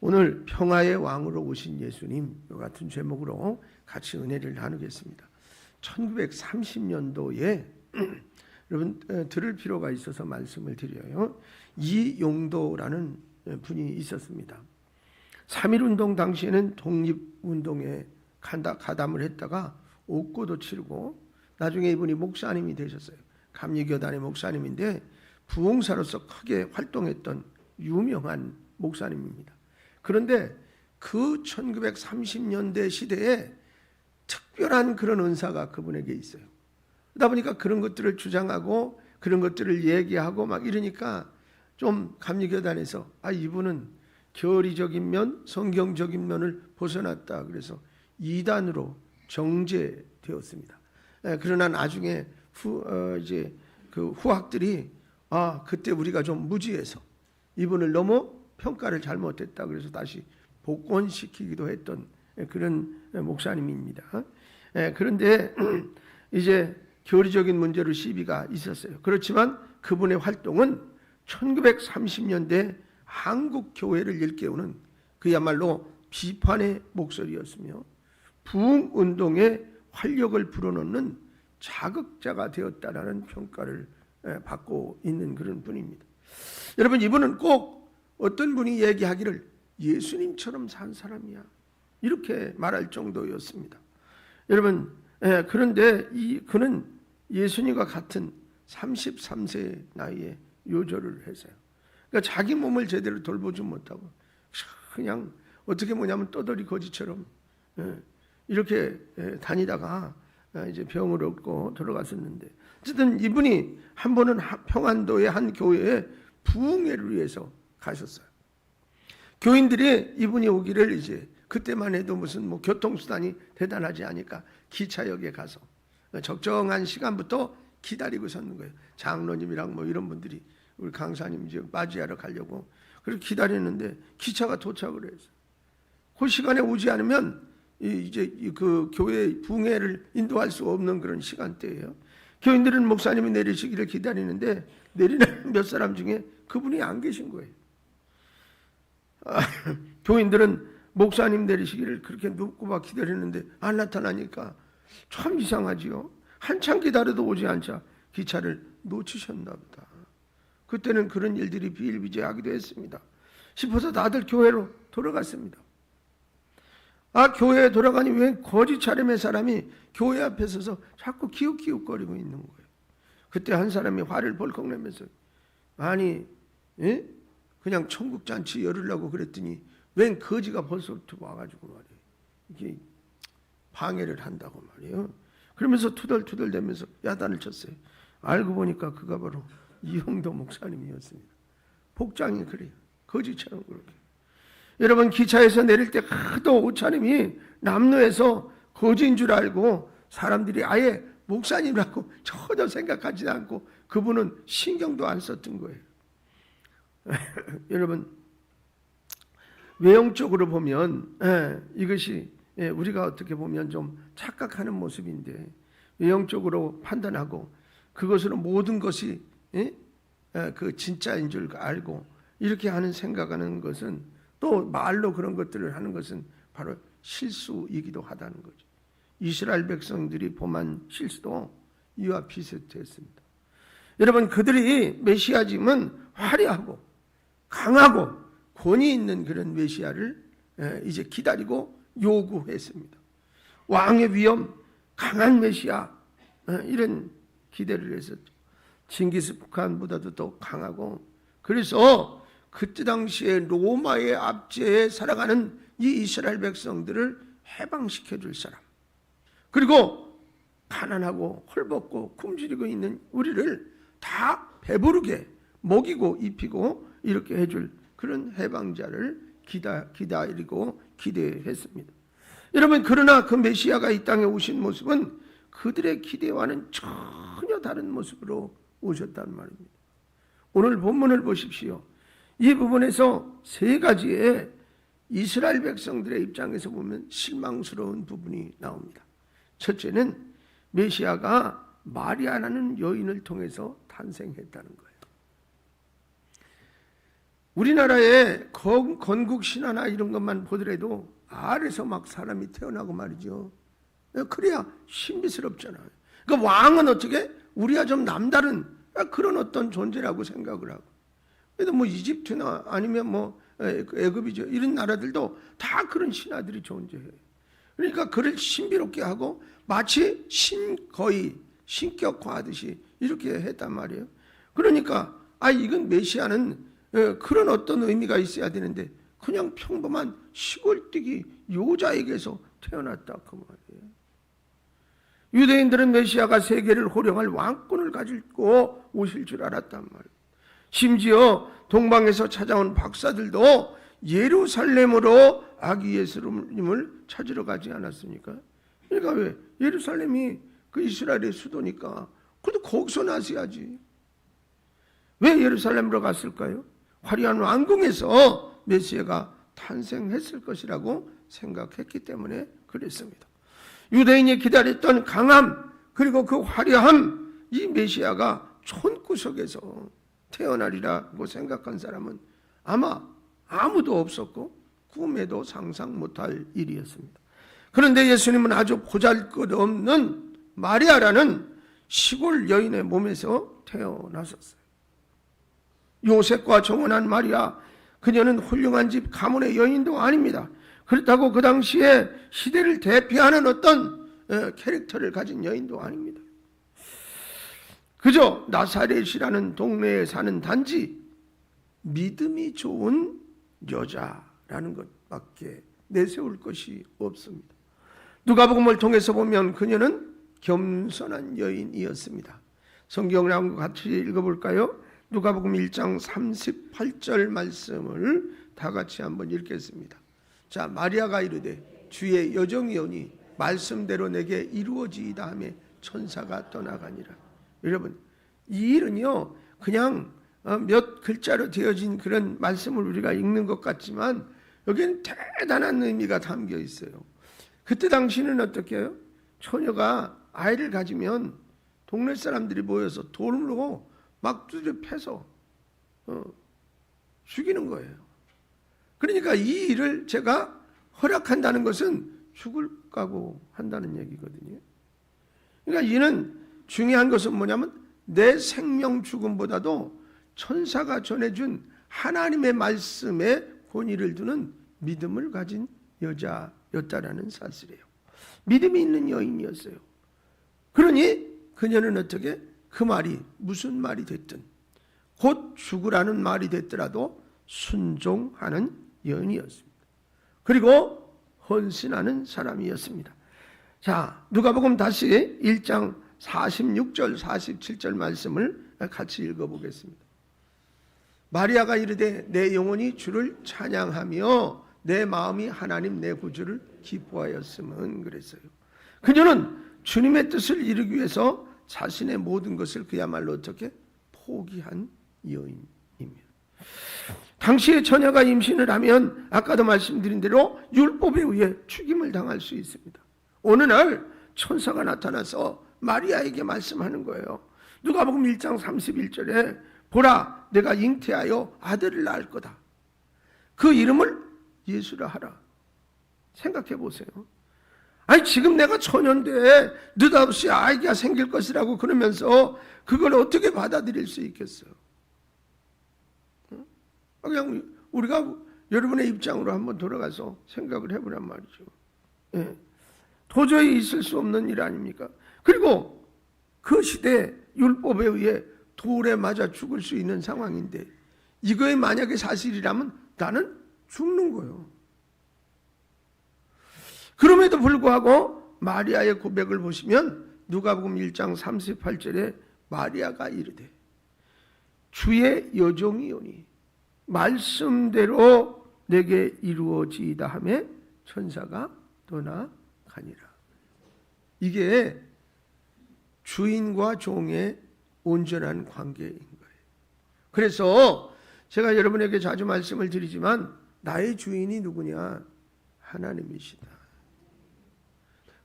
오늘 평화의 왕으로 오신 예수님 같은 제목으로 같이 은혜를 나누겠습니다. 1930년도에 여러분 들을 필요가 있어서 말씀을 드려요. 이용도라는 분이 있었습니다. 3.1운동 당시에는 독립운동에 가담을 했다가 옥고도 치르고 나중에 이분이 목사님이 되셨어요. 감리교단의 목사님인데 부흥사로서 크게 활동했던 유명한 목사님입니다. 그런데 그 1930년대 시대에 특별한 그런 은사가 그분에게 있어요. 그러다 보니까 그런 것들을 주장하고 그런 것들을 얘기하고 막 이러니까 좀 감리교단에서 이분은 교리적인 면, 성경적인 면을 벗어났다. 그래서 이단으로 정죄되었습니다. 그러나 나중에 그 후학들이 그때 우리가 좀 무지해서 이분을 너무 평가를 잘못했다. 그래서 다시 복권시키기도 했던 그런 목사님입니다. 그런데 이제 교리적인 문제로 시비가 있었어요. 그렇지만 그분의 활동은 1930년대 한국 교회를 일깨우는 그야말로 비판의 목소리였으며 부흥운동의 활력을 불어넣는 자극자가 되었다라는 평가를 받고 있는 그런 분입니다. 여러분, 이분은 꼭 어떤 분이 얘기하기를 예수님처럼 산 사람이야 이렇게 말할 정도였습니다. 여러분, 그런데 그는 예수님과 같은 33세 나이에 요절을 했어요. 그러니까 자기 몸을 제대로 돌보지 못하고 그냥 어떻게 뭐냐면 떠돌이 거지처럼 이렇게 다니다가 이제 병을 얻고 들어갔었는데, 어쨌든 이분이 한 번은 평안도의 한 교회에 부흥회를 위해서 가셨어요. 교인들이 이분이 오기를 이제 그때만 해도 무슨 교통수단이 대단하지 않으니까 기차역에 가서 적정한 시간부터 기다리고 섰는 거예요. 장로님이랑 이런 분들이 우리 강사님 이제 맞이하러 가려고 그렇게 기다리는데 기차가 도착을 해서 그 시간에 오지 않으면 이제 그 교회 부흥회를 인도할 수 없는 그런 시간대예요. 교인들은 목사님이 내리시기를 기다리는데 내리는 몇 사람 중에 그분이 안 계신 거예요. 교인들은 목사님 내리시기를 그렇게 눕고 기다리는데 안 나타나니까 참 이상하지요. 한참 기다려도 오지 않자 기차를 놓치셨나 보다. 그때는 그런 일들이 비일비재하기도 했습니다. 싶어서 다들 교회로 돌아갔습니다. 교회에 돌아가니 왜 거지 차림의 사람이 교회 앞에 서서 자꾸 기웃기웃거리고 있는 거예요. 그때 한 사람이 화를 벌컥 내면서 그냥 천국잔치 열으려고 그랬더니 웬 거지가 벌써부터 와가지고 말이에요. 이게 방해를 한다고 말이에요. 그러면서 투덜투덜대면서 야단을 쳤어요. 알고 보니까 그가 바로 이용도 목사님이었습니다. 복장이 그래요. 거지처럼 그렇게. 여러분, 기차에서 내릴 때 하도 옷차림이 남로에서 거지인 줄 알고 사람들이 아예 목사님이라고 전혀 생각하지 않고 그분은 신경도 안 썼던 거예요. 여러분, 외형적으로 보면 이것이 우리가 어떻게 보면 좀 착각하는 모습인데, 외형적으로 판단하고 그것으로 모든 것이 그 진짜인 줄 알고 이렇게 하는 생각하는 것은, 또 말로 그런 것들을 하는 것은 바로 실수이기도 하다는 거죠. 이스라엘 백성들이 범한 실수도 이와 비슷했습니다. 여러분, 그들이 메시아즘은 화려하고 강하고 권위 있는 그런 메시아를 이제 기다리고 요구했습니다. 왕의 위엄, 강한 메시아, 이런 기대를 했었죠. 징기스칸보다도 더 강하고, 그래서 그때 당시에 로마의 압제에 살아가는 이 이스라엘 백성들을 해방시켜 줄 사람, 그리고 가난하고 헐벗고 굶주리고 있는 우리를 다 배부르게 먹이고 입히고 이렇게 해줄 그런 해방자를 기다리고 기대했습니다. 여러분, 그러나 그 메시아가 이 땅에 오신 모습은 그들의 기대와는 전혀 다른 모습으로 오셨단 말입니다. 오늘 본문을 보십시오. 이 부분에서 세 가지의 이스라엘 백성들의 입장에서 보면 실망스러운 부분이 나옵니다. 첫째는 메시아가 마리아라는 여인을 통해서 탄생했다는 거예요. 우리나라의 건국 신화나 이런 것만 보더라도 알에서 막 사람이 태어나고 말이죠. 그래야 신비스럽잖아요. 그러니까 왕은 어떻게 우리와 좀 남다른 그런 어떤 존재라고 생각을 하고, 그래도 뭐 이집트나 아니면 뭐 애굽이죠, 이런 나라들도 다 그런 신화들이 존재해요. 그러니까 그를 신비롭게 하고 마치 거의 신격화하듯이 이렇게 했단 말이에요. 그러니까 이건 메시아는 그런 어떤 의미가 있어야 되는데 그냥 평범한 시골뛰기 여자에게서 태어났다 그 말이에요. 유대인들은 메시아가 세계를 호령할 왕권을 가지고 오실 줄 알았단 말이에요. 심지어 동방에서 찾아온 박사들도 예루살렘으로 아기 예수님을 찾으러 가지 않았습니까? 그러니까 왜? 예루살렘이 그 이스라엘의 수도니까 그래도 거기서 나서야지. 왜 예루살렘으로 갔을까요? 화려한 왕궁에서 메시아가 탄생했을 것이라고 생각했기 때문에 그랬습니다. 유대인이 기다렸던 강함 그리고 그 화려함, 이 메시아가 촌구석에서 태어나리라고 생각한 사람은 아마 아무도 없었고 꿈에도 상상 못할 일이었습니다. 그런데 예수님은 아주 보잘것없는 마리아라는 시골 여인의 몸에서 태어나셨어요. 요셉과 정혼한 마리아, 그녀는 훌륭한 집 가문의 여인도 아닙니다. 그렇다고 그 당시에 시대를 대표하는 어떤 캐릭터를 가진 여인도 아닙니다. 그저 나사렛이라는 동네에 사는 단지 믿음이 좋은 여자라는 것밖에 내세울 것이 없습니다. 누가복음을 통해서 보면 그녀는 겸손한 여인이었습니다. 성경을 같이 읽어볼까요? 누가복음 1장 38절 말씀을 다 같이 한번 읽겠습니다. 자, 마리아가 이르되 주의 여정이오니 말씀대로 내게 이루어지이다 하며 천사가 떠나가니라. 여러분, 이 일은요 그냥 몇 글자로 되어진 그런 말씀을 우리가 읽는 것 같지만 여기는 대단한 의미가 담겨 있어요. 그때 당시는 어떻게 해요? 처녀가 아이를 가지면 동네 사람들이 모여서 돌로 막 두드려 패서 죽이는 거예요. 그러니까 이 일을 제가 허락한다는 것은 죽을 각오 한다는 얘기거든요. 그러니까 이는 중요한 것은 뭐냐면 내 생명 죽음보다도 천사가 전해준 하나님의 말씀에 권위를 두는 믿음을 가진 여자였다라는 사실이에요. 믿음이 있는 여인이었어요. 그러니 그녀는 어떻게 그 말이 무슨 말이 됐든 곧 죽으라는 말이 됐더라도 순종하는 여인이었습니다. 그리고 헌신하는 사람이었습니다. 자, 누가복음 다시 1장 46절 47절 말씀을 같이 읽어보겠습니다. 마리아가 이르되 내 영혼이 주를 찬양하며 내 마음이 하나님 내 구주를 기뻐하였음은 그랬어요. 그녀는 주님의 뜻을 이루기 위해서 자신의 모든 것을 그야말로 어떻게 포기한 여인입니다. 당시에 처녀가 임신을 하면 아까도 말씀드린 대로 율법에 의해 죽임을 당할 수 있습니다. 어느 날 천사가 나타나서 마리아에게 말씀하는 거예요. 누가복음 1장 31절에 보라 내가 잉태하여 아들을 낳을 거다. 그 이름을 예수라 하라. 생각해 보세요. 아니 지금 내가 처녀인데 느닷없이 아이가 생길 것이라고 그러면서 그걸 어떻게 받아들일 수 있겠어요? 그냥 우리가 여러분의 입장으로 한번 돌아가서 생각을 해보란 말이죠. 예. 도저히 있을 수 없는 일 아닙니까? 그리고 그 시대 율법에 의해 돌에 맞아 죽을 수 있는 상황인데 이거에 만약에 사실이라면 나는 죽는 거예요. 그럼에도 불구하고 마리아의 고백을 보시면 누가복음 1장 38절에 마리아가 이르되 주의 여종이오니 말씀대로 내게 이루어지이다 하며 천사가 떠나가니라. 이게 주인과 종의 온전한 관계인 거예요. 그래서 제가 여러분에게 자주 말씀을 드리지만 나의 주인이 누구냐? 하나님이시다.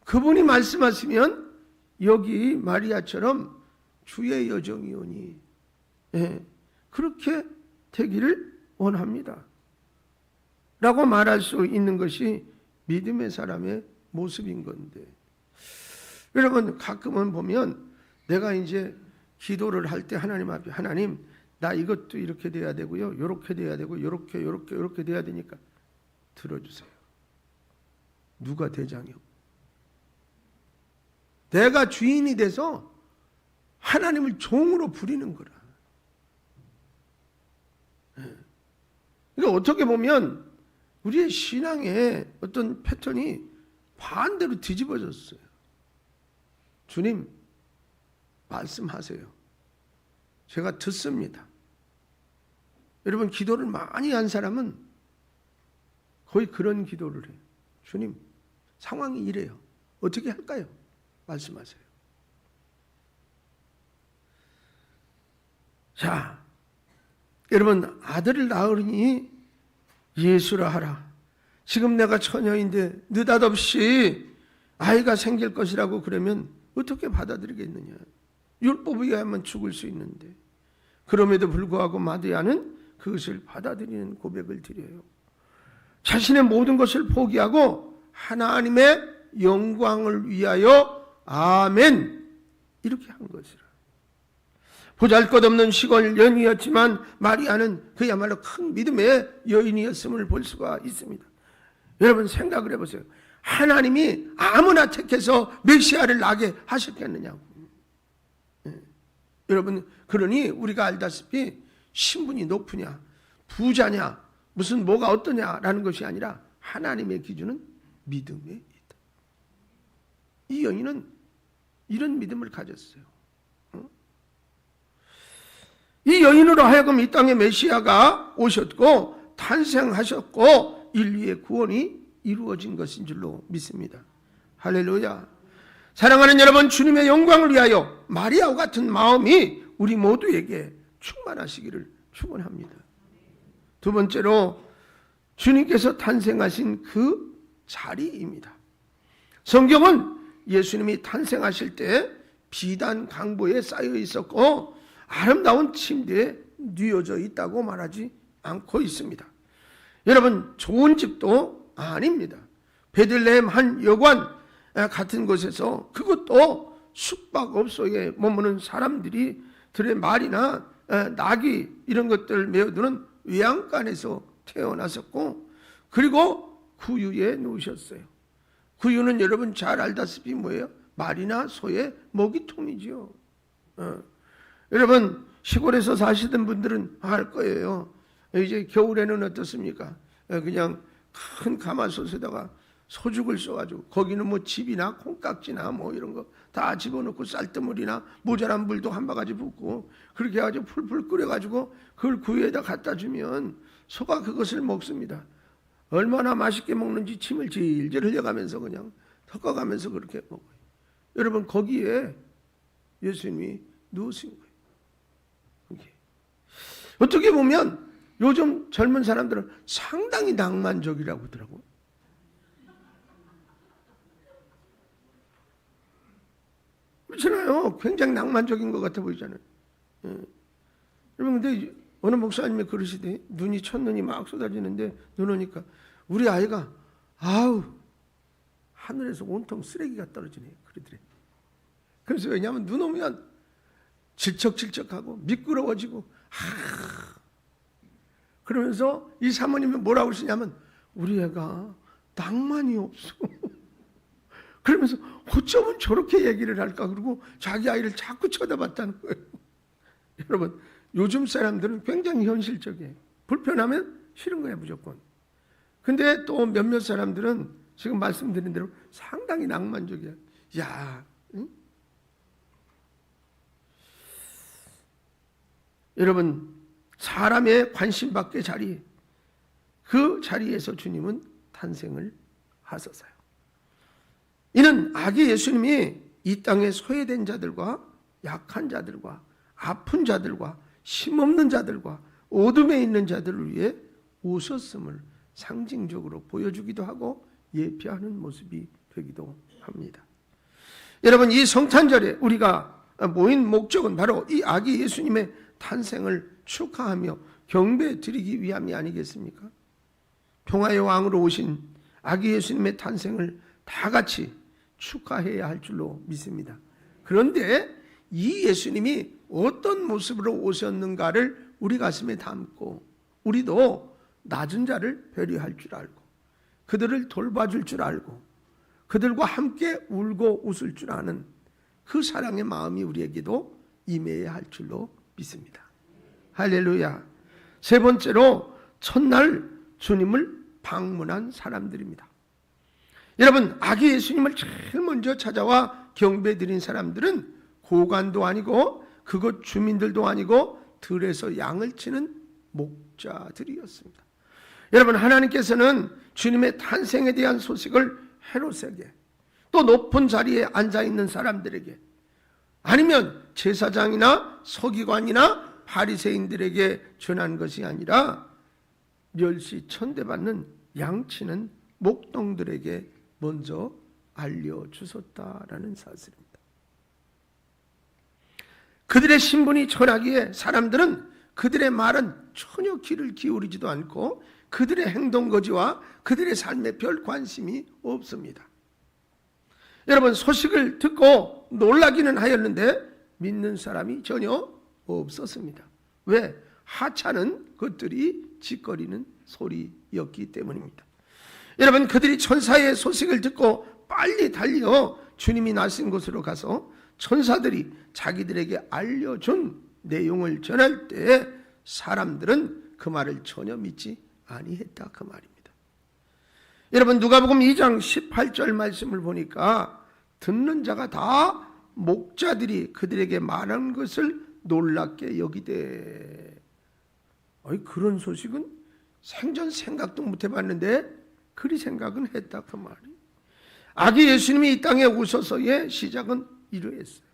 그분이 말씀하시면 여기 마리아처럼 주의 여종이오니 그렇게 되기를 원합니다 라고 말할 수 있는 것이 믿음의 사람의 모습인 건데, 여러분 가끔은 보면 내가 이제 기도를 할 때 하나님 앞에, 하나님 나 이것도 이렇게 돼야 되고요, 이렇게 돼야 되고, 이렇게 돼야 되니까 들어주세요. 누가 대장이요? 내가 주인이 돼서 하나님을 종으로 부리는 거라. 그러니까 어떻게 보면 우리의 신앙의 어떤 패턴이 반대로 뒤집어졌어요. 주님 말씀하세요. 제가 듣습니다. 여러분 기도를 많이 한 사람은 거의 그런 기도를 해요. 주님 상황이 이래요. 어떻게 할까요? 말씀하세요. 자, 여러분 아들을 낳으니 예수라 하라. 지금 내가 처녀인데 느닷없이 아이가 생길 것이라고 그러면 어떻게 받아들이겠느냐. 율법에 의하면 죽을 수 있는데, 그럼에도 불구하고 마리아는 그것을 받아들이는 고백을 드려요. 자신의 모든 것을 포기하고 하나님의 영광을 위하여 아멘 이렇게 한 것이라. 보잘것없는 시골 여인이었지만 마리아는 그야말로 큰 믿음의 여인이었음을 볼 수가 있습니다. 여러분 생각을 해보세요. 하나님이 아무나 택해서 메시아를 낳게 하셨겠느냐고. 여러분 그러니 우리가 알다시피 신분이 높으냐 부자냐 무슨 뭐가 어떠냐라는 것이 아니라 하나님의 기준은 믿음에 있다. 이 여인은 이런 믿음을 가졌어요. 이 여인으로 하여금 이 땅에 메시아가 오셨고 탄생하셨고 인류의 구원이 이루어진 것인 줄로 믿습니다. 할렐루야. 사랑하는 여러분, 주님의 영광을 위하여 마리아와 같은 마음이 우리 모두에게 충만하시기를 축원합니다. 두 번째로 주님께서 탄생하신 그 자리입니다. 성경은 예수님이 탄생하실 때 비단 강보에 쌓여 있었고 아름다운 침대에 뉘어져 있다고 말하지 않고 있습니다. 여러분 좋은 집도 아닙니다. 베들레헴 한 여관 같은 곳에서, 그것도 숙박업소에 머무는 사람들이 들의 말이나 나귀 이런 것들을 메어두는 외양간에서 태어나셨고, 그리고 구유에 누우셨어요. 구유는 여러분 잘 알다시피 뭐예요? 말이나 소의 먹이통이지요. 여러분 시골에서 사시던 분들은 알 거예요. 이제 겨울에는 어떻습니까? 그냥 큰 가마솥에다가 소죽을 써가지고 거기는 뭐 집이나 콩깍지나 뭐 이런 거 다 집어넣고 쌀뜨물이나 모자란 물도 한 바가지 붓고 그렇게 해가지고 풀풀 끓여가지고 그걸 구유에다 갖다 주면 소가 그것을 먹습니다. 얼마나 맛있게 먹는지 침을 질질 흘려가면서 그냥 섞어가면서 그렇게 먹어요. 여러분 거기에 예수님이 누우신 거예요. 이렇게. 어떻게 보면 요즘 젊은 사람들은 상당히 낭만적이라고 하더라고요. 그렇잖아요. 굉장히 낭만적인 것 같아 보이잖아요. 여러분 근데 어느 목사님이 그러시대. 눈이 첫눈이 막 쏟아지는데 눈 오니까 우리 아이가 아우 하늘에서 온통 쓰레기가 떨어지네 그러더래. 그래서 왜냐하면 눈 오면 질척질척하고 미끄러워지고 그러면서 이 사모님이 뭐라고 그러시냐면 우리 애가 낭만이 없어. 그러면서 어쩌면 저렇게 얘기를 할까 그러고 자기 아이를 자꾸 쳐다봤다는 거예요. 여러분 요즘 사람들은 굉장히 현실적이에요. 불편하면 싫은 거예요 무조건. 근데 또 몇몇 사람들은 지금 말씀드린 대로 상당히 낭만적이야. 야, 응? 여러분 사람의 관심 밖의 자리, 그 자리에서 주님은 탄생을 하셨어요. 이는 아기 예수님이 이 땅에 소외된 자들과 약한 자들과 아픈 자들과 힘없는 자들과 어둠에 있는 자들을 위해 오셨음을 상징적으로 보여주기도 하고 예표하는 모습이 되기도 합니다. 여러분 이 성탄절에 우리가 모인 목적은 바로 이 아기 예수님의 탄생을 축하하며 경배 드리기 위함이 아니겠습니까? 평화의 왕으로 오신 아기 예수님의 탄생을 다 같이 축하해야 할 줄로 믿습니다. 그런데 이 예수님이 어떤 모습으로 오셨는가를 우리 가슴에 담고 우리도 낮은 자를 배려할 줄 알고 그들을 돌봐줄 줄 알고 그들과 함께 울고 웃을 줄 아는 그 사랑의 마음이 우리에게도 임해야 할 줄로 믿습니다. 할렐루야. 세 번째로 첫날 주님을 방문한 사람들입니다. 여러분, 아기 예수님을 제일 먼저 찾아와 경배드린 사람들은 고관도 아니고 그곳 주민들도 아니고 들에서 양을 치는 목자들이었습니다. 여러분, 하나님께서는 주님의 탄생에 대한 소식을 헤롯에게 또 높은 자리에 앉아있는 사람들에게 아니면 제사장이나 서기관이나 바리새인들에게 전한 것이 아니라 멸시 천대받는 양치는 목동들에게 먼저 알려주셨다라는 사실입니다. 그들의 신분이 전하기에 사람들은 그들의 말은 전혀 귀를 기울이지도 않고 그들의 행동거지와 그들의 삶에 별 관심이 없습니다. 여러분, 소식을 듣고 놀라기는 하였는데 믿는 사람이 전혀 없었습니다. 왜? 하찮은 것들이 짓거리는 소리였기 때문입니다. 여러분, 그들이 천사의 소식을 듣고 빨리 달려 주님이 나신 곳으로 가서 천사들이 자기들에게 알려준 내용을 전할 때 사람들은 그 말을 전혀 믿지 아니했다 그 말입니다. 여러분, 누가복음 2장 18절 말씀을 보니까 듣는 자가 다 목자들이 그들에게 말한 것을 놀랍게 여기되, 그런 소식은 생전 생각도 못 해봤는데 그리 생각은 했다 그 말이. 아기 예수님이 이 땅에 오셔서의 시작은 이러했어요.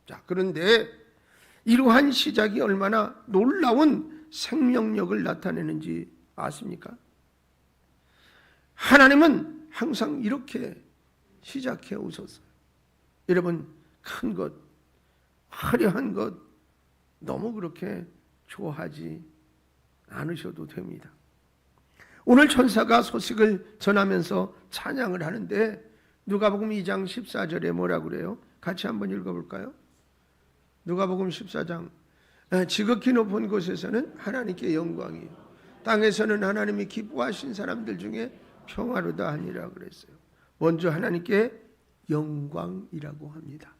자, 그런데 이러한 시작이 얼마나 놀라운 생명력을 나타내는지 아십니까? 하나님은 항상 이렇게 시작해 오셨어요. 여러분, 큰 것, 화려한 것 너무 그렇게 좋아하지 않으셔도 됩니다. 오늘 천사가 소식을 전하면서 찬양을 하는데 누가복음 2장 14절에 뭐라고 그래요? 같이 한번 읽어볼까요? 누가복음 14장 지극히 높은 곳에서는 하나님께 영광이요 땅에서는 하나님이 기뻐하신 사람들 중에 평화로다 하니라 그랬어요. 먼저 하나님께 영광이라고 합니다.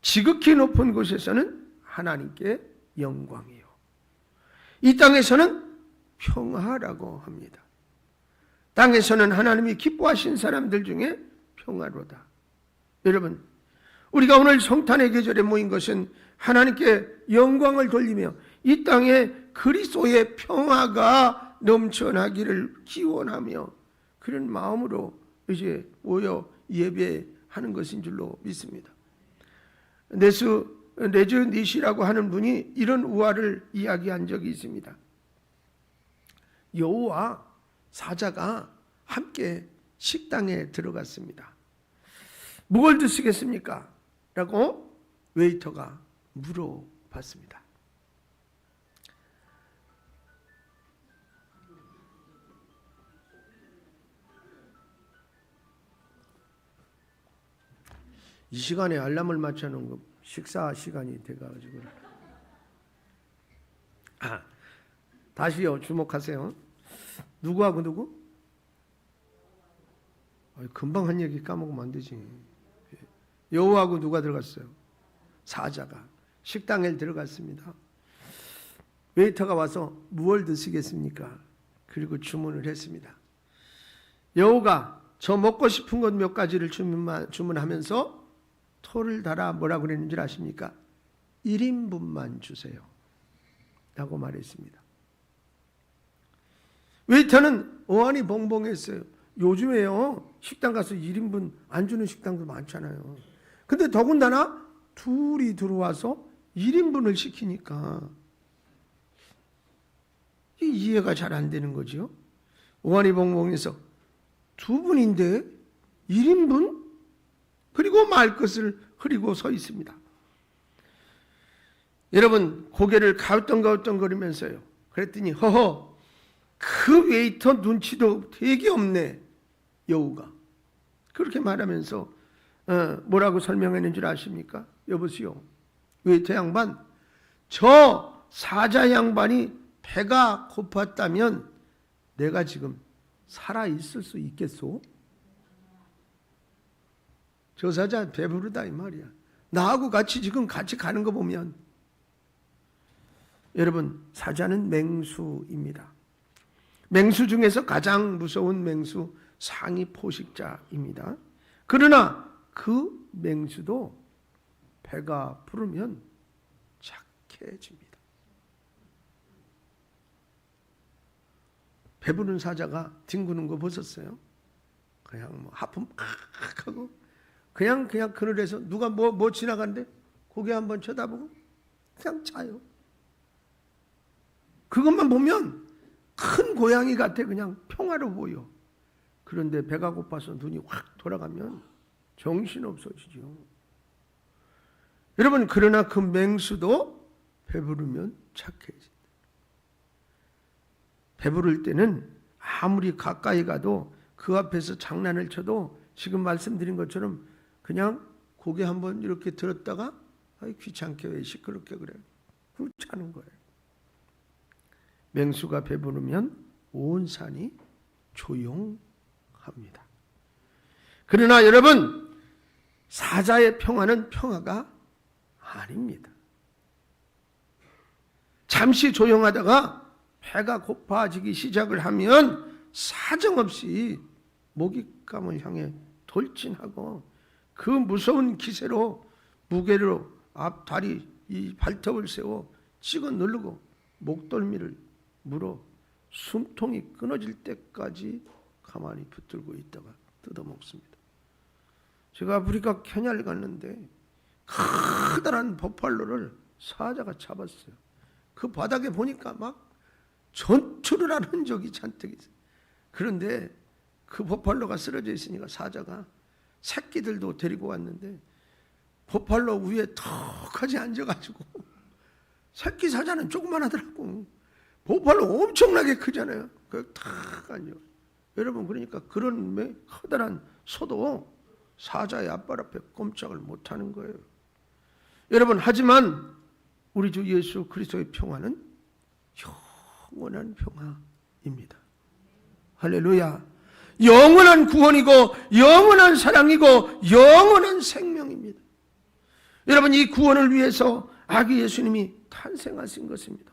지극히 높은 곳에서는 하나님께 영광이요 이 땅에서는 평화라고 합니다. 땅에서는 하나님이 기뻐하신 사람들 중에 평화로다. 여러분, 우리가 오늘 성탄의 계절에 모인 것은 하나님께 영광을 돌리며 이 땅에 그리스도의 평화가 넘쳐나기를 기원하며 그런 마음으로 이제 모여 예배하는 것인 줄로 믿습니다. 네즈 니시라고 하는 분이 이런 우화를 이야기한 적이 있습니다. 여우와 사자가 함께 식당에 들어갔습니다. 무엇을 드시겠습니까? 라고 웨이터가 물어봤습니다. 이 시간에 알람을 맞춰놓은 거 식사 시간이 돼가지고. 다시요, 주목하세요. 누구하고 누구? 금방 한 얘기 까먹으면 안 되지. 여우하고 누가 들어갔어요? 사자가 식당에 들어갔습니다. 웨이터가 와서 무엇을 드시겠습니까? 그리고 주문을 했습니다. 여우가 저 먹고 싶은 것 몇 가지를 주문하면서 토를 달아 뭐라고 그랬는지 아십니까? 1인분만 주세요 라고 말했습니다. 웨이터는 어안이 벙벙했어요. 요즘에요 식당 가서 1인분 안 주는 식당도 많잖아요. 근데 더군다나 둘이 들어와서 1인분을 시키니까 이해가 잘 안 되는 거죠. 어안이 벙벙해서 두 분인데 1인분? 그리고 말 것을 흐리고 서 있습니다. 여러분 고개를 가우뚱가우뚱거리면서요. 그랬더니 허허 그 웨이터 눈치도 되게 없네 여우가. 그렇게 말하면서 뭐라고 설명했는 줄 아십니까? 여보세요. 웨이터 양반, 저 사자 양반이 배가 고팠다면 내가 지금 살아있을 수 있겠소? 저 사자 배부르다 이 말이야. 나하고 같이 지금 같이 가는 거 보면 여러분 사자는 맹수입니다. 맹수 중에서 가장 무서운 맹수 상위 포식자입니다. 그러나 그 맹수도 배가 부르면 착해집니다. 배부른 사자가 뒹구는 거 보셨어요? 그냥 뭐 하품 팍 하고 그냥 그늘에서 누가 뭐 지나간대 고개 한번 쳐다보고 그냥 자요. 그것만 보면 큰 고양이 같아. 그냥 평화로 보여. 그런데 배가 고파서 눈이 확 돌아가면 정신없어지죠. 여러분 그러나 그 맹수도 배부르면 착해진다. 배부를 때는 아무리 가까이 가도 그 앞에서 장난을 쳐도 지금 말씀드린 것처럼 그냥 고개 한번 이렇게 들었다가 아이 귀찮게 왜 시끄럽게 그래. 그러고 자는 거예요. 맹수가 배부르면 온 산이 조용합니다. 그러나 여러분 사자의 평화는 평화가 아닙니다. 잠시 조용하다가 배가 고파지기 시작을 하면 사정없이 먹잇감을 향해 돌진하고 그 무서운 기세로 무게로 앞다리 이 발톱을 세워 찍어 누르고 목덜미를 물어 숨통이 끊어질 때까지 가만히 붙들고 있다가 뜯어먹습니다. 제가 아프리카 케냐를 갔는데 커다란 버팔로를 사자가 잡았어요. 그 바닥에 보니까 막 전투를 한 흔적이 잔뜩 있어요. 그런데 그 버팔로가 쓰러져 있으니까 사자가 새끼들도 데리고 왔는데 버팔로 위에 턱하지 앉아가지고 새끼 사자는 조그만하더라고. 버팔로 엄청나게 크잖아요. 탁 앉아. 여러분 그러니까 그런 커다란 소도 사자의 앞발 앞에 꼼짝을 못하는 거예요. 여러분 하지만 우리 주 예수 그리스도의 평화는 영원한 평화입니다. 할렐루야. 영원한 구원이고 영원한 사랑이고 영원한 생명입니다. 여러분 이 구원을 위해서 아기 예수님이 탄생하신 것입니다.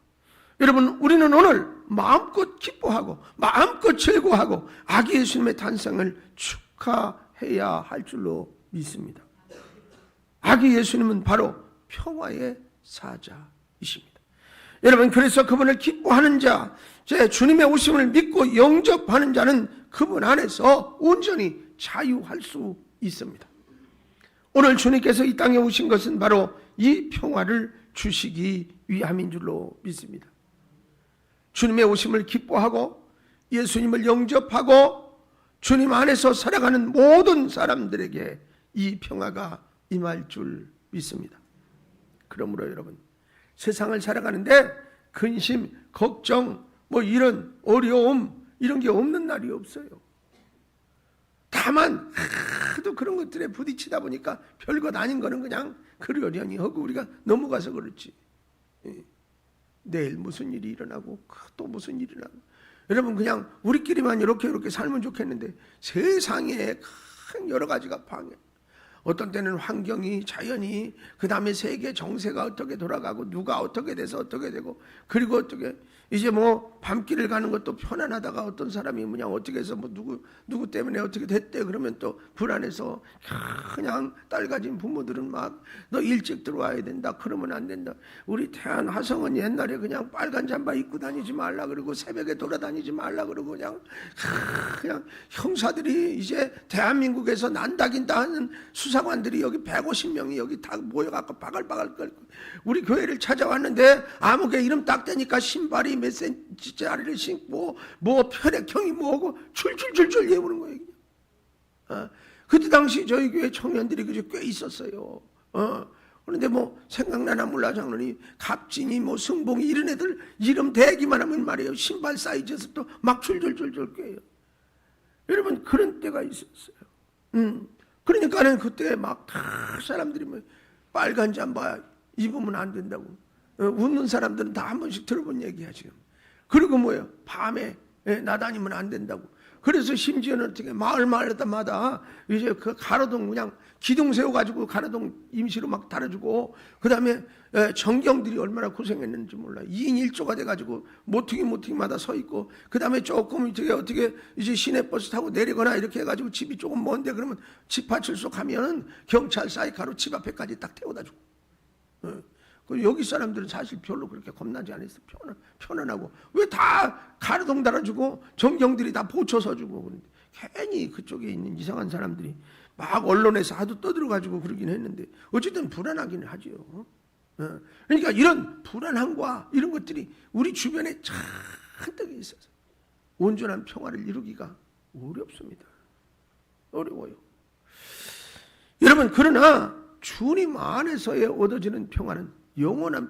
여러분 우리는 오늘 마음껏 기뻐하고 마음껏 즐거워하고 아기 예수님의 탄생을 축하해야 할 줄로 믿습니다. 아기 예수님은 바로 평화의 사자이십니다. 여러분 그래서 그분을 기뻐하는 자, 제 주님의 오심을 믿고 영접하는 자는 그분 안에서 온전히 자유할 수 있습니다. 오늘 주님께서 이 땅에 오신 것은 바로 이 평화를 주시기 위함인 줄로 믿습니다. 주님의 오심을 기뻐하고 예수님을 영접하고 주님 안에서 살아가는 모든 사람들에게 이 평화가 임할 줄 믿습니다. 그러므로 여러분 세상을 살아가는데 근심, 걱정, 이런 어려움 이런 게 없는 날이 없어요. 다만 하도 그런 것들에 부딪히다 보니까 별것 아닌 거는 그냥 그러려니 하고 우리가 넘어가서 그렇지. 내일 무슨 일이 일어나고 또 무슨 일이 일어나고 여러분 그냥 우리끼리만 이렇게 살면 좋겠는데 세상에 큰 여러 가지가 방해. 어떤 때는 환경이 자연이 그 다음에 세계 정세가 어떻게 돌아가고 누가 어떻게 돼서 어떻게 되고 그리고 어떻게 이제 밤길을 가는 것도 편안하다가 어떤 사람이 그냥 어떻게 해서 누구 때문에 어떻게 됐대 그러면 또 불안해서 그냥 딸 가진 부모들은 막 너 일찍 들어와야 된다 그러면 안 된다. 우리 태안 화성은 옛날에 그냥 빨간 잠바 입고 다니지 말라 그러고 새벽에 돌아다니지 말라 그러고 그냥 형사들이 이제 대한민국에서 난다긴다 하는 수사관들이 여기 150명이 여기 다 모여갖고 바글바글 끓고 우리 교회를 찾아왔는데 아무개 이름 딱 대니까 신발이 몇 센치짜리를 신고 혈액형이 뭐고 줄줄줄줄 예우는 거예요. 그때 당시 저희 교회 청년들이 꽤 있었어요. 그런데 뭐 생각나나 몰라 장로님, 갑진이 뭐 승봉이 이런 애들 이름 대기만 하면 말이에요, 신발 사이즈에서 또 막 줄줄줄줄 꿰요. 여러분, 그런 때가 있었어요. 그러니까는 그때 막 다 사람들이 뭐 빨간 잠바 입으면 안 된다고, 웃는 사람들은 다 한 번씩 들어본 얘기야 지금. 그리고 뭐예요, 밤에 나다니면 안 된다고. 그래서 심지어는 어떻게 마을마다 이제 그 가로등 그냥 기둥 세워가지고 가로등 임시로 막 달아주고, 그 다음에 정경들이 얼마나 고생했는지 몰라요. 2인 1조가 돼가지고 모퉁이마다 서 있고, 그 다음에 조금 어떻게 이제 시내버스 타고 내리거나 이렇게 해가지고 집이 조금 먼데 그러면 집파출소 가면은 경찰 사이카로 집 앞에까지 딱 태워다 주고. 여기 사람들은 사실 별로 그렇게 겁나지 않았어. 편안하고. 왜 다 가로등 달아주고 정경들이 다 보초 서주고. 그런데 괜히 그쪽에 있는 이상한 사람들이 막 언론에서 하도 떠들어가지고 그러긴 했는데 어쨌든 불안하기는 하지요. 그러니까 이런 불안함과 이런 것들이 우리 주변에 잔뜩 있어서 온전한 평화를 이루기가 어렵습니다. 어려워요. 여러분, 그러나 주님 안에서의 얻어지는 평화는 영원한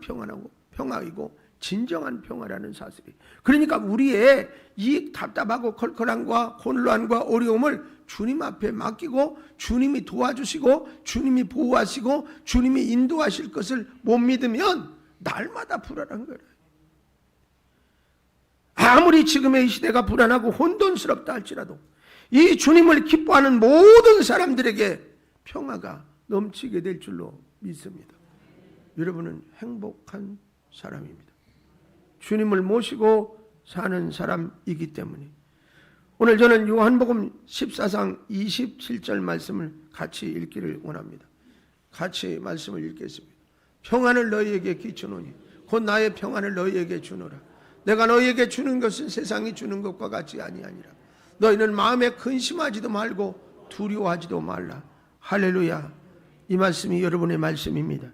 평화이고 진정한 평화라는 사실이. 그러니까 우리의 이 답답하고 컬컬함과 혼란과 어려움을 주님 앞에 맡기고 주님이 도와주시고 주님이 보호하시고 주님이 인도하실 것을 못 믿으면 날마다 불안한 거예요. 아무리 지금의 이 시대가 불안하고 혼돈스럽다 할지라도 이 주님을 기뻐하는 모든 사람들에게 평화가 넘치게 될 줄로 믿습니다. 여러분은 행복한 사람입니다. 주님을 모시고 사는 사람이기 때문에. 오늘 저는 요한복음 14장 27절 말씀을 같이 읽기를 원합니다. 같이 말씀을 읽겠습니다. 평안을 너희에게 끼치노니 곧 나의 평안을 너희에게 주노라. 내가 너희에게 주는 것은 세상이 주는 것과 같이 아니하니라. 너희는 마음에 근심하지도 말고 두려워하지도 말라. 할렐루야. 이 말씀이 여러분의 말씀입니다.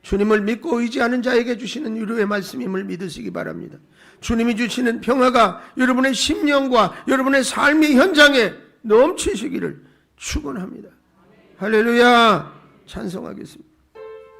주님을 믿고 의지하는 자에게 주시는 위로의 말씀임을 믿으시기 바랍니다. 주님이 주시는 평화가 여러분의 심령과 여러분의 삶의 현장에 넘치시기를 축원합니다. 할렐루야. 찬송하겠습니다.